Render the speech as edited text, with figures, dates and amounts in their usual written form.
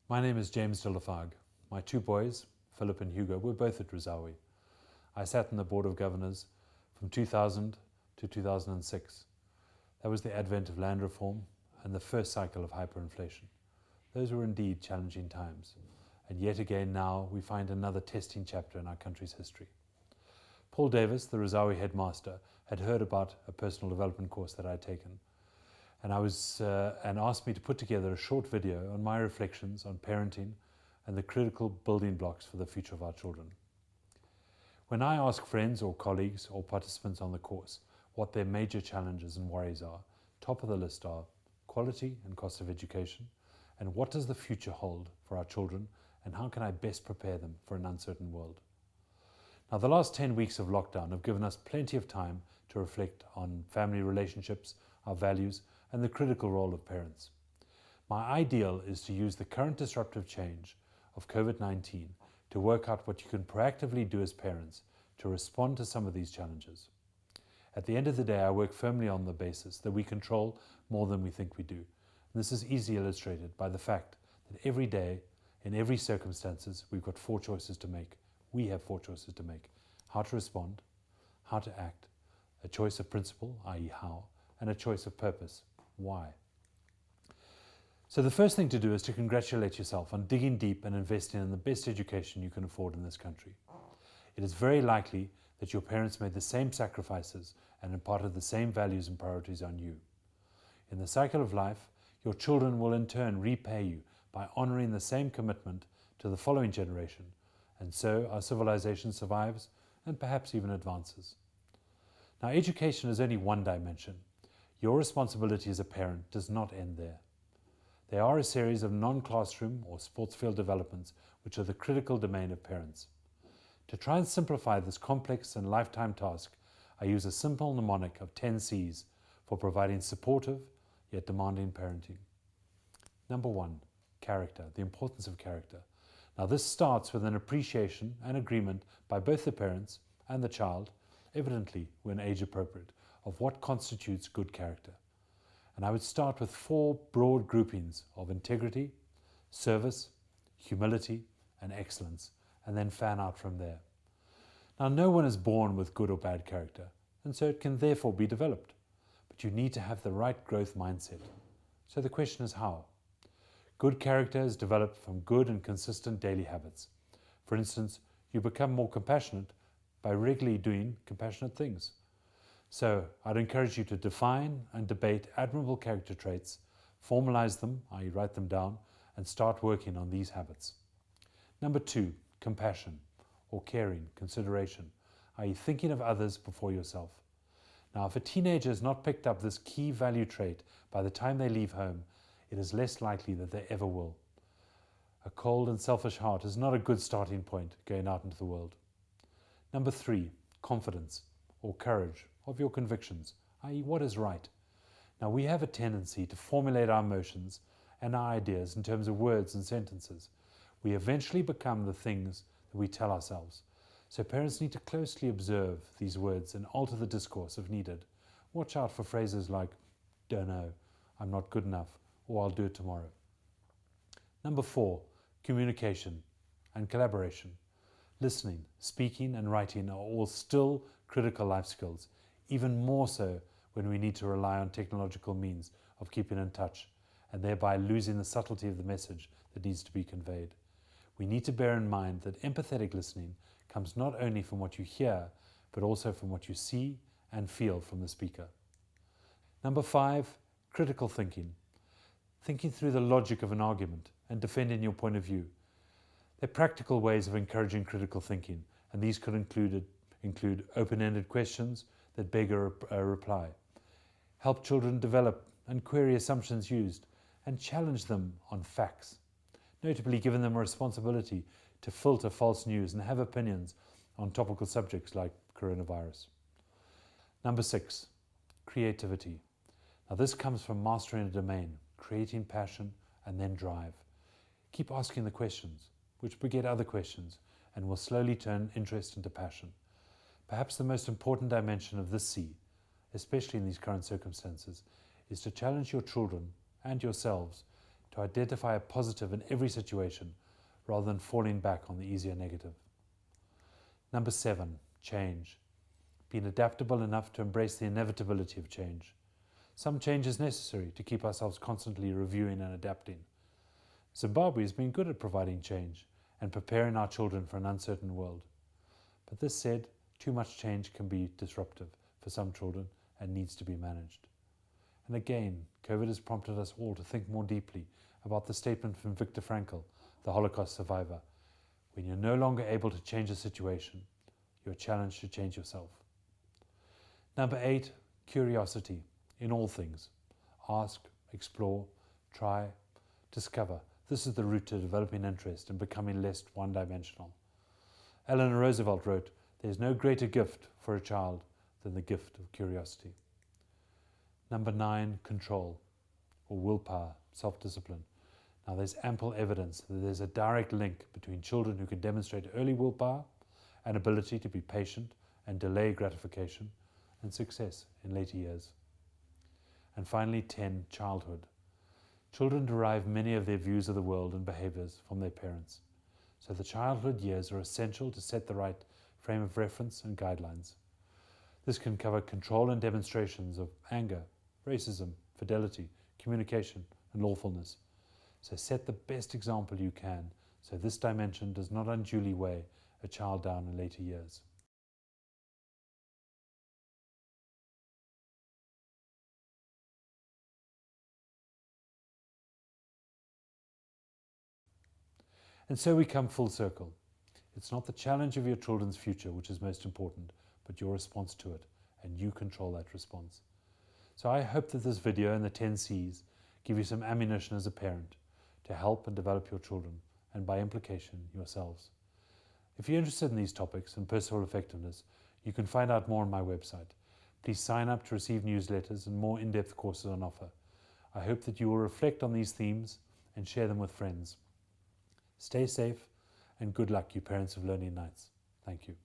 My name is JdlF. My two boys, Philip and Hugo, were both at Ruzawi. I sat on the Board of Governors from 2000 to 2006. That was the advent of land reform and the first cycle of hyperinflation. Those were indeed challenging times. And yet again now we find another testing chapter in our country's history. Paul Davis, the Ruzawi headmaster, had heard about a personal development course that I had taken, and asked me to put together a short video on my reflections on parenting and the critical building blocks for the future of our children. When I ask friends or colleagues or participants on the course what their major challenges and worries are, top of the list are quality and cost of education, and what does the future hold for our children, and how can I best prepare them for an uncertain world. Now, the last 10 weeks of lockdown have given us plenty of time to reflect on family relationships, our values, and the critical role of parents. My ideal is to use the current disruptive change of COVID-19 to work out what you can proactively do as parents to respond to some of these challenges. At the end of the day, I work firmly on the basis that we control more than we think we do. And this is easily illustrated by the fact that every day, in every circumstances, we've got four choices to make. We have four choices to make: how to respond, how to act, a choice of principle, i.e. how, and a choice of purpose, why. So the first thing to do is to congratulate yourself on digging deep and investing in the best education you can afford in this country. It is very likely that your parents made the same sacrifices and imparted the same values and priorities on you. In the cycle of life, your children will in turn repay you by honoring the same commitment to the following generation, and so our civilization survives and perhaps even advances. Now, education is only one dimension. Your responsibility as a parent does not end there. There are a series of non-classroom or sports field developments which are the critical domain of parents. To try and simplify this complex and lifetime task, I use a simple mnemonic of 10 C's for providing supportive yet demanding parenting. Number 1, character, the importance of character. Now, this starts with an appreciation and agreement by both the parents and the child, evidently when age appropriate, of what constitutes good character. And I would start with 4 broad groupings of integrity, service, humility, and excellence, and then fan out from there. Now, no one is born with good or bad character, and so it can therefore be developed. But you need to have the right growth mindset. So the question is how? Good character is developed from good and consistent daily habits. For instance, you become more compassionate by regularly doing compassionate things. So I'd encourage you to define and debate admirable character traits, formalize them, i.e. write them down, and start working on these habits. Number 2, compassion, or caring, consideration, i.e. thinking of others before yourself. Now, if a teenager has not picked up this key value trait by the time they leave home, it is less likely that they ever will. A cold and selfish heart is not a good starting point going out into the world. Number 3, confidence, or courage of your convictions, i.e. what is right. Now, we have a tendency to formulate our emotions and our ideas in terms of words and sentences. We eventually become the things that we tell ourselves. So parents need to closely observe these words and alter the discourse if needed. Watch out for phrases like, don't know, I'm not good enough, or I'll do it tomorrow. Number 4, communication and collaboration. Listening, speaking, and writing are all still critical life skills, even more so when we need to rely on technological means of keeping in touch, and thereby losing the subtlety of the message that needs to be conveyed. We need to bear in mind that empathetic listening comes not only from what you hear, but also from what you see and feel from the speaker. Number 5, critical thinking. Thinking through the logic of an argument and defending your point of view. There are practical ways of encouraging critical thinking, and these could include open-ended questions that beg a reply. Help children develop and query assumptions used, and challenge them on facts. Notably, giving them a responsibility to filter false news and have opinions on topical subjects like coronavirus. Number 6, creativity. Now, this comes from mastering a domain, creating passion, and then drive. Keep asking the questions, which beget other questions, and will slowly turn interest into passion. Perhaps the most important dimension of this C, especially in these current circumstances, is to challenge your children and yourselves to identify a positive in every situation rather than falling back on the easier negative. Number 7, change. Being adaptable enough to embrace the inevitability of change. Some change is necessary to keep ourselves constantly reviewing and adapting. Zimbabwe has been good at providing change and preparing our children for an uncertain world. But this said, too much change can be disruptive for some children and needs to be managed. And again, COVID has prompted us all to think more deeply about the statement from Viktor Frankl, the Holocaust survivor. When you're no longer able to change a situation, you're challenged to change yourself. Number 8, curiosity in all things. Ask, explore, try, discover. This is the route to developing interest and becoming less one-dimensional. Eleanor Roosevelt wrote, "There's no greater gift for a child than the gift of curiosity." Number 9, control, or willpower, self-discipline. Now there's ample evidence that there's a direct link between children who can demonstrate early willpower and ability to be patient and delay gratification and success in later years. And finally, 10, childhood. Children derive many of their views of the world and behaviors from their parents. So the childhood years are essential to set the right frame of reference and guidelines. This can cover control and demonstrations of anger, racism, fidelity, communication, and lawfulness. So set the best example you can so this dimension does not unduly weigh a child down in later years. And so we come full circle. It's not the challenge of your children's future which is most important, but your response to it, and you control that response. So I hope that this video and the 10 C's give you some ammunition as a parent to help and develop your children, and by implication, yourselves. If you're interested in these topics and personal effectiveness, you can find out more on my website. Please sign up to receive newsletters and more in-depth courses on offer. I hope that you will reflect on these themes and share them with friends. Stay safe and good luck, you parents of Lonely Nights. Thank you.